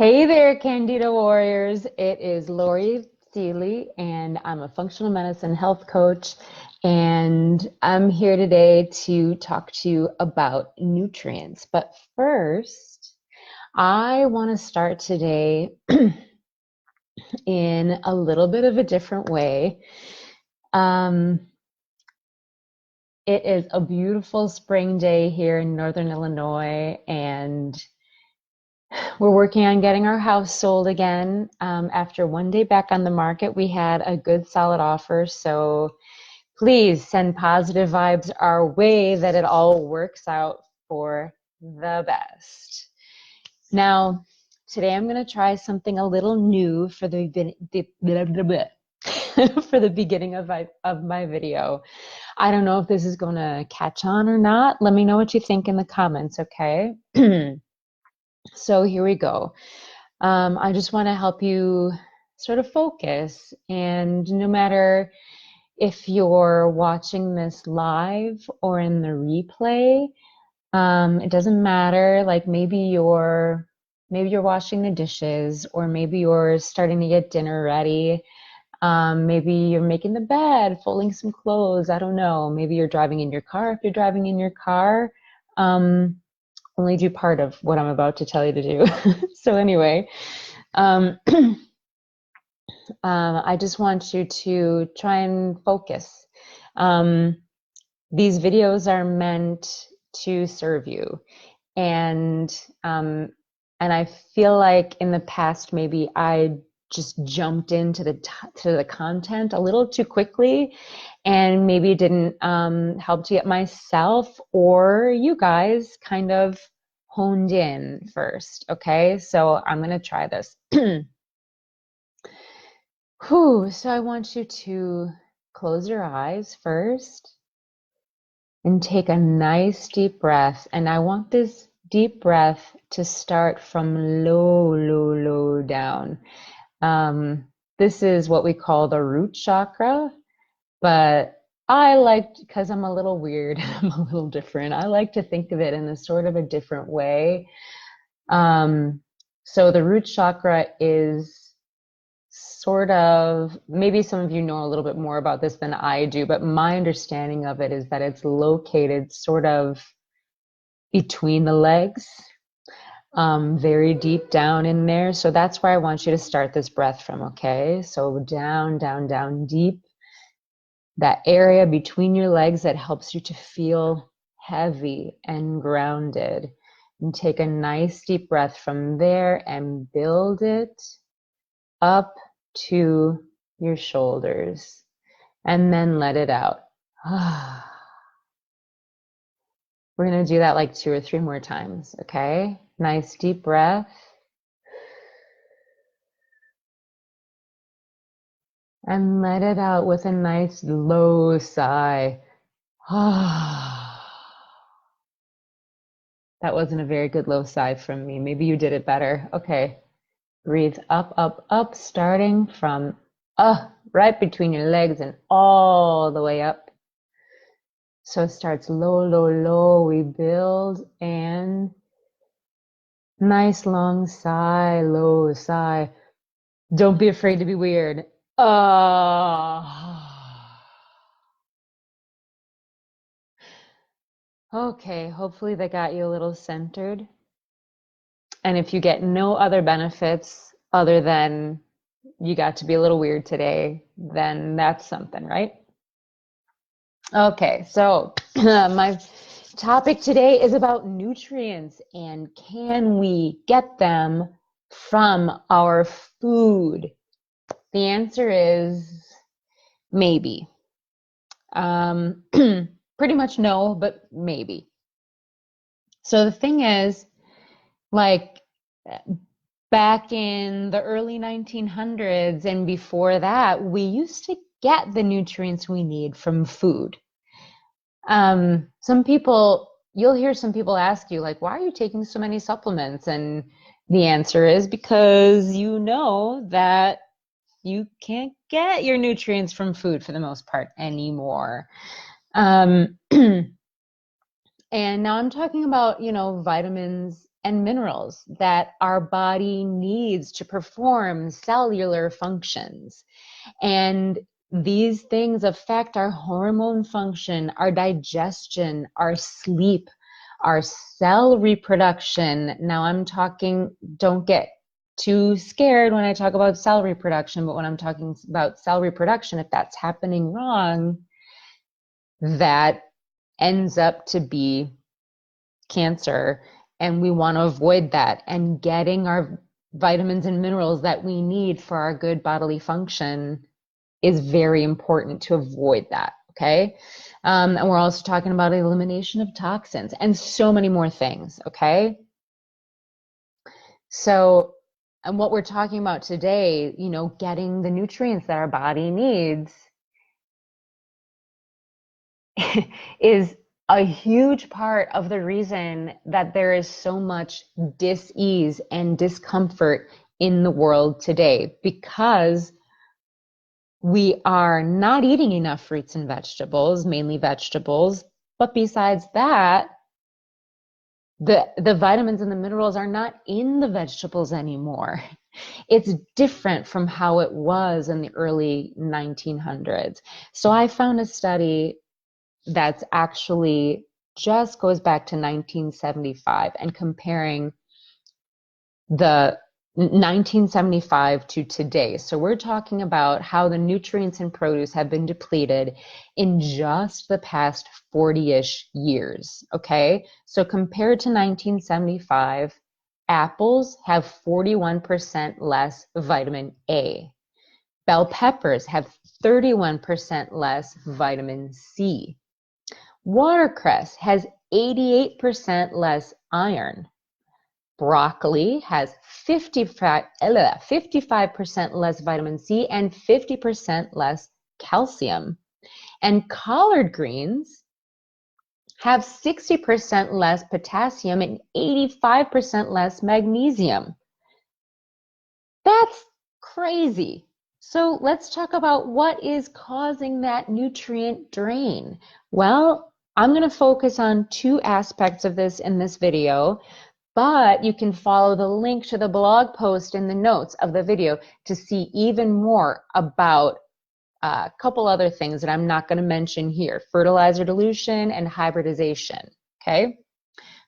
Hey there, Candida Warriors. It is Lori Seeley, and I'm a functional medicine health coach. And I'm here today to talk to you about nutrients. But first, I want to start today in a little bit of a different way. Um, it is a beautiful spring day here in Northern Illinois, and we're working on getting our house sold again. After one day back on the market, we had a good solid offer. So please send positive vibes our way that it all works out for the best. Now, today I'm going to try something a little new for for the beginning of my video. I don't know if this is going to catch on or not. Let me know what you think in the comments, okay? So here we go. I just want to help you sort of focus. And no matter if you're watching this live or in the replay, it doesn't matter. Like maybe you're washing the dishes, or maybe you're starting to get dinner ready. Maybe you're making the bed, folding some clothes. I don't know. Maybe you're driving in your car. If you're driving in your car, only do part of what I'm about to tell you to do. So anyway, um, I just want you to try and focus. These videos are meant to serve you, and I feel like in the past maybe I just jumped into the content a little too quickly, and maybe didn't help to get myself or you guys kind of honed in first. Okay, so I'm gonna try this. Whew, so I want you to close your eyes first and take a nice deep breath. And I want this deep breath to start from low, low, low down. This is what we call the root chakra, but I like, because I'm a little weird, I'm a little different. I like to think of it in a sort of a different way. So the root chakra is sort of, maybe some of you know a little bit more about this than I do, but my understanding of it is that it's located sort of between the legs, very deep down in there. So that's where I want you to start this breath from, okay? So down, down, down, deep, that area between your legs that helps you to feel heavy and grounded. And take a nice deep breath from there and build it up to your shoulders, and then let it out. We're going to do that like 2 or 3 more times, okay? Nice deep breath. And let it out with a nice low sigh. That wasn't a very good low sigh from me. Maybe you did it better. Okay. Breathe up, up, up, starting from right between your legs and all the way up. So it starts low, low, low. We build, and nice long sigh, low sigh. Don't be afraid to be weird. Okay, hopefully that got you a little centered. And if you get no other benefits other than you got to be a little weird today, then that's something, right? Okay, so my topic today is about nutrients, and can we get them from our food? The answer is maybe. Pretty much no, but maybe. So the thing is, like back in the early 1900s and before that, we used to get the nutrients we need from food. Some people, you'll hear some people ask you, like, why are you taking so many supplements? And the answer is because you know that you can't get your nutrients from food for the most part anymore. And now I'm talking about, vitamins and minerals that our body needs to perform cellular functions. And these things affect our hormone function, our digestion, our sleep, our cell reproduction. Now I'm talking, don't get too scared when I talk about cell reproduction, but when I'm talking about cell reproduction, if that's happening wrong, that ends up to be cancer. And we want to avoid that. And getting our vitamins and minerals that we need for our good bodily function is very important to avoid that. Okay. And we're also talking about elimination of toxins and so many more things. Okay. So, and what we're talking about today, you know, getting the nutrients that our body needs is a huge part of the reason that there is so much dis-ease and discomfort in the world today, because we are not eating enough fruits and vegetables, mainly vegetables. But besides that, the vitamins and the minerals are not in the vegetables anymore. It's different from how it was in the early 1900s. So I found a study that's actually just goes back to 1975 and comparing the 1975 to today. So we're talking about how the nutrients in produce have been depleted in just the past 40-ish years. Okay. So compared to 1975, apples have 41% less vitamin A. Bell peppers have 31% less vitamin C. Watercress has 88% less iron. Broccoli has 55% less vitamin C and 50% less calcium. And collard greens have 60% less potassium and 85% less magnesium. That's crazy. So let's talk about what is causing that nutrient drain. Well, I'm going to focus on two aspects of this in this video, but you can follow the link to the blog post in the notes of the video to see even more about a couple other things that I'm not going to mention here: fertilizer dilution and hybridization. Okay,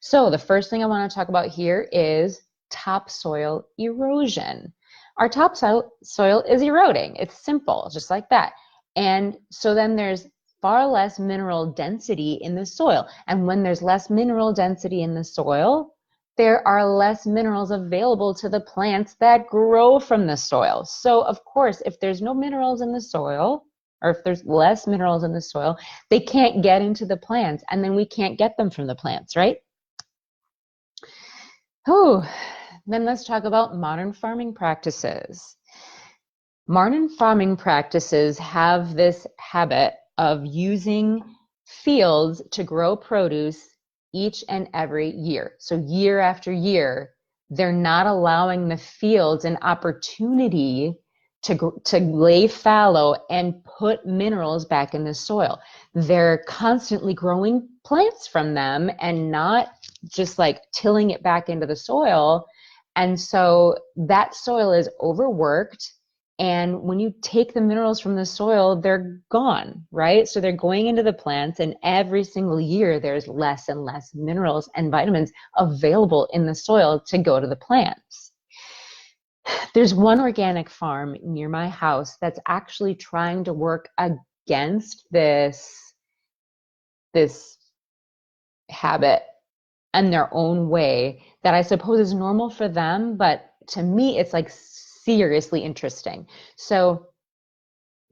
so the first thing I want to talk about here is topsoil erosion. Our topsoil is eroding. It's simple, just like that. And so then there's far less mineral density in the soil. And when there's less mineral density in the soil, there are less minerals available to the plants that grow from the soil. So of course, if there's no minerals in the soil, or if there's less minerals in the soil, they can't get into the plants, and then we can't get them from the plants, right? Oh, then let's talk about modern farming practices. Modern farming practices have this habit of using fields to grow produce each and every year. So year after year, they're not allowing the fields an opportunity to lay fallow and put minerals back in the soil. They're constantly growing plants from them and not just like tilling it back into the soil. And so that soil is overworked. And when you take the minerals from the soil, they're gone, right? So they're going into the plants, and every single year there's less and less minerals and vitamins available in the soil to go to the plants. There's one organic farm near my house that's actually trying to work against this habit in their own way that I suppose is normal for them, but to me it's like seriously interesting. So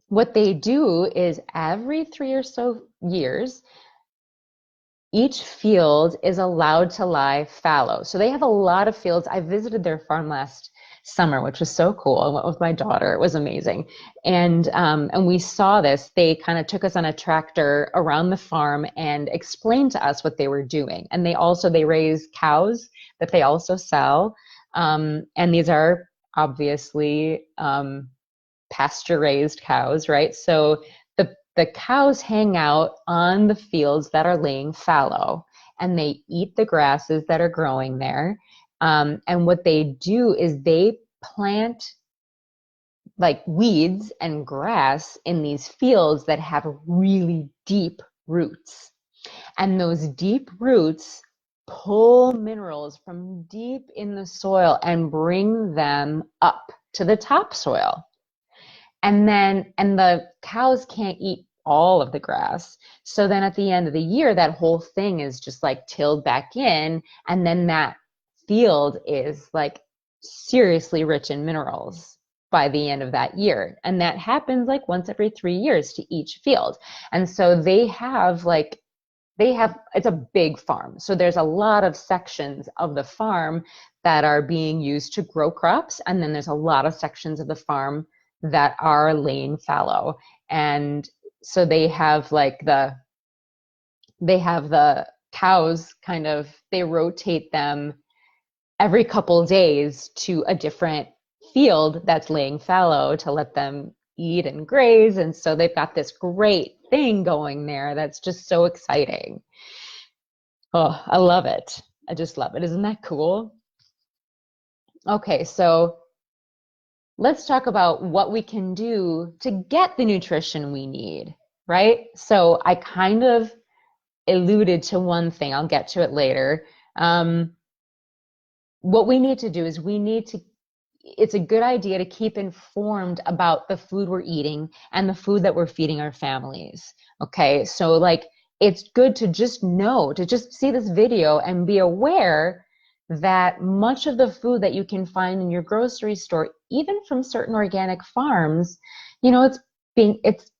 what they do is every 3 or so years, each field is allowed to lie fallow. So they have a lot of fields. I visited their farm last summer, which was so cool. I went with my daughter. It was amazing. And we saw this. They kind of took us on a tractor around the farm and explained to us what they were doing. And they raise cows that they also sell. And these are obviously pasture raised cows, right? So the cows hang out on the fields that are laying fallow, and they eat the grasses that are growing there. And what they do is they plant like weeds and grass in these fields that have really deep roots. And those deep roots pull minerals from deep in the soil and bring them up to the topsoil. And the cows can't eat all of the grass. So then at the end of the year, that whole thing is just like tilled back in. And then that field is like seriously rich in minerals by the end of that year. And that happens like once every 3 years to each field. And so it's a big farm. So there's a lot of sections of the farm that are being used to grow crops. And then there's a lot of sections of the farm that are laying fallow. And so they have the cows kind of, they rotate them every couple days to a different field that's laying fallow to let them eat and graze. And so they've got this great thing going there that's just so exciting. Oh, I love it. I just love it. Isn't that cool? Okay, so let's talk about what we can do to get the nutrition we need, right? So I kind of alluded to one thing. I'll get to it later. What we need to do is it's a good idea to keep informed about the food we're eating and the food that we're feeding our families. Okay, so like it's good to just know, to just see this video and be aware that much of the food that you can find in your grocery store, even from certain organic farms, it's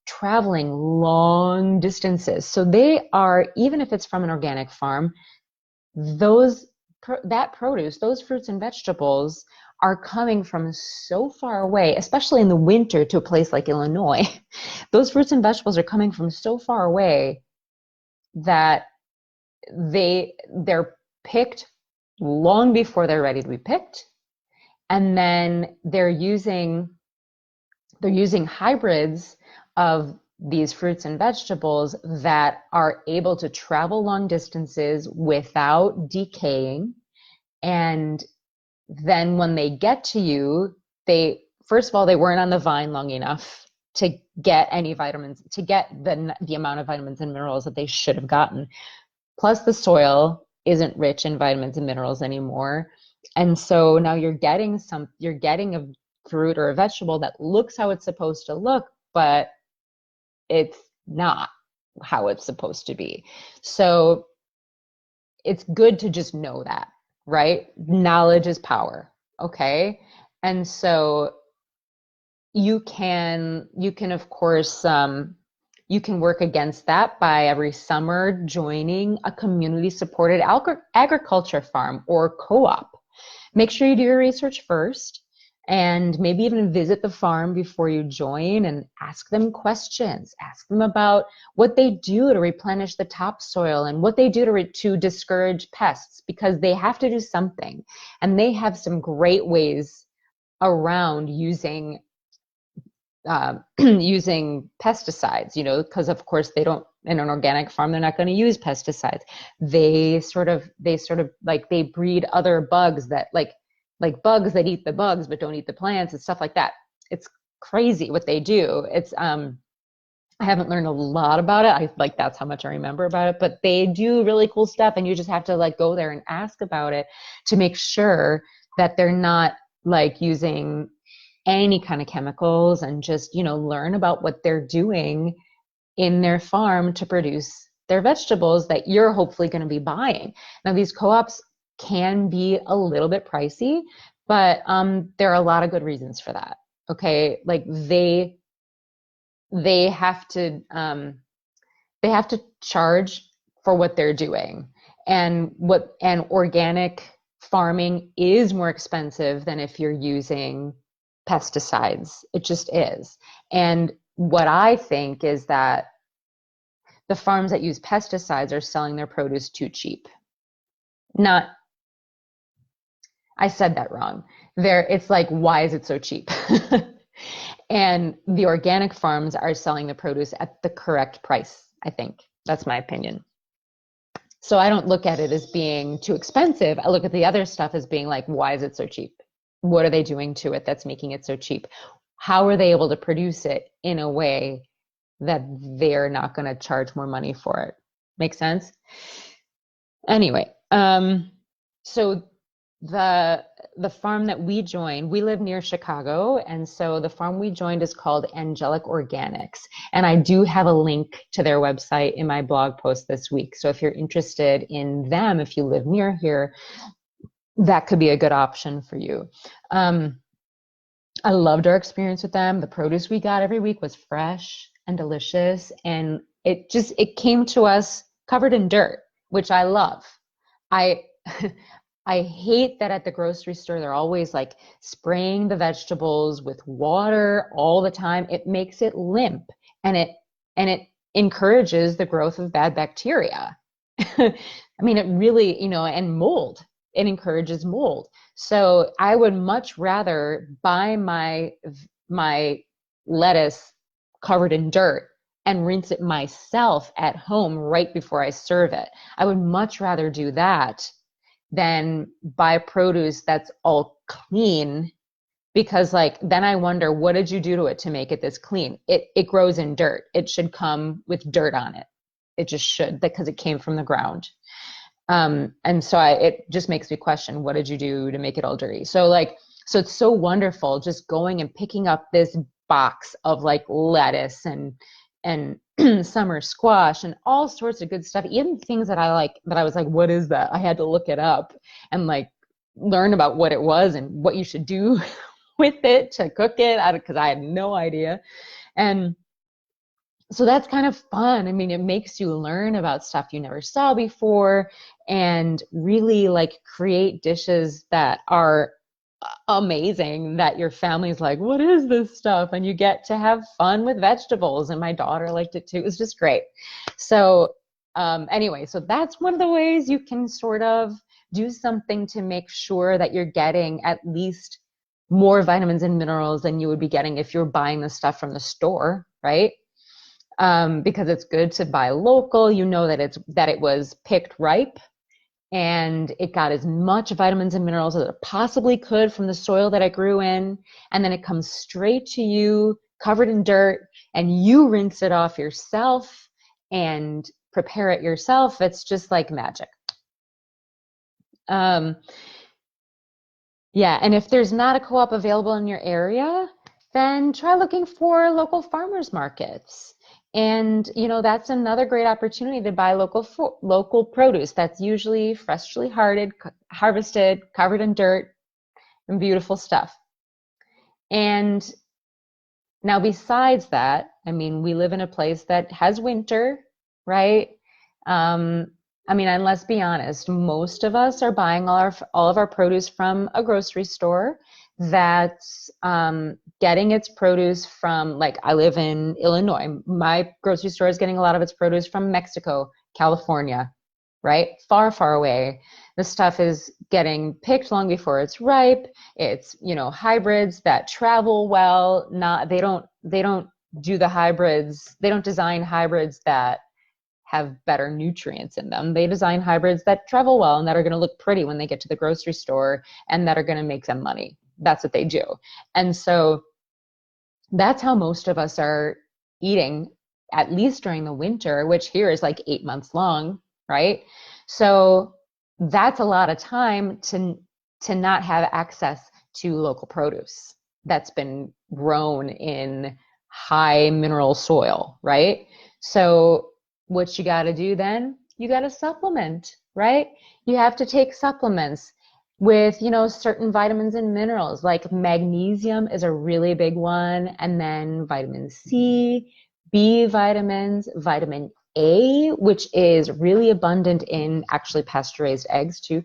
traveling long distances. So they are, even if it's from an organic farm, that produce, those fruits and vegetables are coming from so far away, especially in the winter to a place like Illinois. Those fruits and vegetables are coming from so far away that they're picked long before they're ready to be picked. And then they're using hybrids of these fruits and vegetables that are able to travel long distances without decaying. And then when they get to you, first of all, they weren't on the vine long enough to get any vitamins, to get the amount of vitamins and minerals that they should have gotten. Plus the soil isn't rich in vitamins and minerals anymore. And so now you're getting a fruit or a vegetable that looks how it's supposed to look, but it's not how it's supposed to be. So it's good to just know that, right? Knowledge is power. Okay. And so you can of course, you can work against that by every summer joining a community supported agriculture farm or co-op. Make sure you do your research first and maybe even visit the farm before you join and ask them questions. Ask them about what they do to replenish the topsoil and what they do to discourage pests, because they have to do something. And they have some great ways around using pesticides, because of course they don't, in an organic farm, they're not going to use pesticides. They breed other bugs that like bugs that eat the bugs but don't eat the plants and stuff like that. It's crazy what they do. It's I haven't learned a lot about it. That's how much I remember about it, but they do really cool stuff, and you just have to go there and ask about it to make sure that they're not using any kind of chemicals, and just learn about what they're doing in their farm to produce their vegetables that you're hopefully going to be buying. Now these co-ops can be a little bit pricey, but there are a lot of good reasons for that. Okay, they have to charge for what they're doing, and organic farming is more expensive than if you're using pesticides. It just is. And what I think is that the farms that use pesticides are selling their produce too cheap. I said that wrong. It's why is it so cheap? And the organic farms are selling the produce at the correct price, I think. That's my opinion. So I don't look at it as being too expensive. I look at the other stuff as being like, why is it so cheap? What are they doing to it that's making it so cheap? How are they able to produce it in a way that they're not going to charge more money for it? Make sense? Anyway, so the farm that we joined, we live near Chicago, and so the farm we joined is called Angelic Organics. And I do have a link to their website in my blog post this week. So if you're interested in them, if you live near here, that could be a good option for you. I loved our experience with them. The produce we got every week was fresh and delicious, and it came to us covered in dirt, which I love. I I hate that at the grocery store they're always like spraying the vegetables with water all the time. It makes it limp, and it encourages the growth of bad bacteria. I mean, it really, and mold. It encourages mold. So I would much rather buy my lettuce covered in dirt and rinse it myself at home right before I serve it. I would much rather do that than buy produce that's all clean, because like then I wonder, what did you do to it to make it this clean? It grows in dirt. It should come with dirt on it. It just should, because it came from the ground. And so it just makes me question, what did you do to make it all dirty? So it's so wonderful just going and picking up this box of like lettuce and summer squash and all sorts of good stuff, even things that I like, that I was like, what is that? I had to look it up and like learn about what it was and what you should do with it to cook it, because I had no idea. And so that's kind of fun. I mean, it makes you learn about stuff you never saw before and really like create dishes that are amazing, that your family's like, what is this stuff? And you get to have fun with vegetables. And my daughter liked it too. It was just great. So anyway, so that's one of the ways you can sort of do something to make sure that you're getting at least more vitamins and minerals than you would be getting if you're buying the stuff from the store, right? Because it's good to buy local. You know that it was picked ripe and it got as much vitamins and minerals as it possibly could from the soil that it grew in, and then it comes straight to you covered in dirt, and you rinse it off yourself and prepare it yourself. It's just like magic. Yeah, and if there's not a co-op available in your area, then try looking for local farmers markets. And that's another great opportunity to buy local produce that's usually freshly harvested, covered in dirt, and beautiful stuff. And now besides that, I mean, we live in a place that has winter, right? I mean, and let's be honest, most of us are buying all of our produce from a grocery store that's getting its produce from, like, I live in Illinois. My grocery store is getting a lot of its produce from Mexico, California, right? Far, far away. The stuff is getting picked long before it's ripe. It's, hybrids that travel well. They don't do the hybrids. They don't design hybrids that have better nutrients in them. They design hybrids that travel well and that are going to look pretty when they get to the grocery store and that are going to make them money. That's what they do. And so that's how most of us are eating, at least during the winter, which here is like 8 months long, right? So that's a lot of time to not have access to local produce that's been grown in high mineral soil, right? So what you got to do then? You got to supplement, right? You have to take supplements with, certain vitamins and minerals. Like magnesium is a really big one, and then vitamin C, B vitamins, vitamin A, which is really abundant in actually pasture-raised eggs too,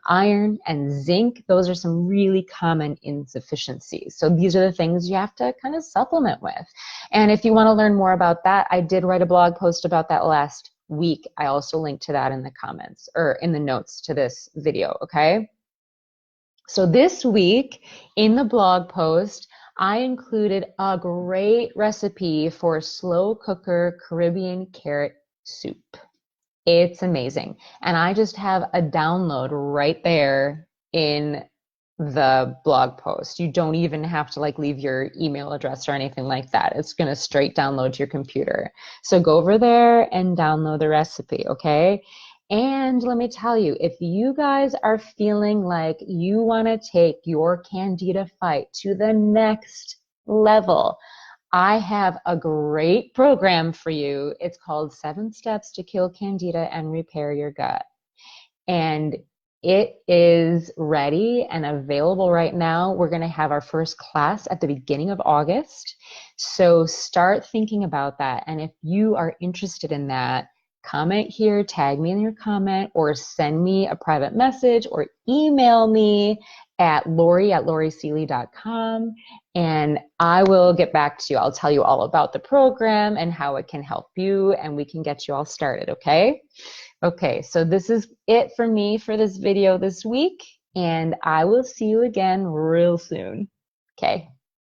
iron and zinc. Those are some really common insufficiencies. So these are the things you have to kind of supplement with. And if you want to learn more about that, I did write a blog post about that last week. I also linked to that in the comments or in the notes to this video, okay? So this week in the blog post, I included a great recipe for slow cooker Caribbean carrot soup. It's amazing. And I just have a download right there in the blog post. You don't even have to like leave your email address or anything like that. It's going to straight download to your computer. So go over there and download the recipe, okay? And let me tell you, if you guys are feeling like you want to take your Candida fight to the next level, I have a great program for you. It's called 7 Steps to Kill Candida and Repair Your Gut. And it is ready and available right now. We're going to have our first class at the beginning of August. So start thinking about that. And if you are interested in that, comment here, tag me in your comment, or send me a private message or email me at Lori@loriseeley.com, and I will get back to you. I'll tell you all about the program and how it can help you, and we can get you all started, okay? Okay, so this is it for me for this video this week, and I will see you again real soon. Okay.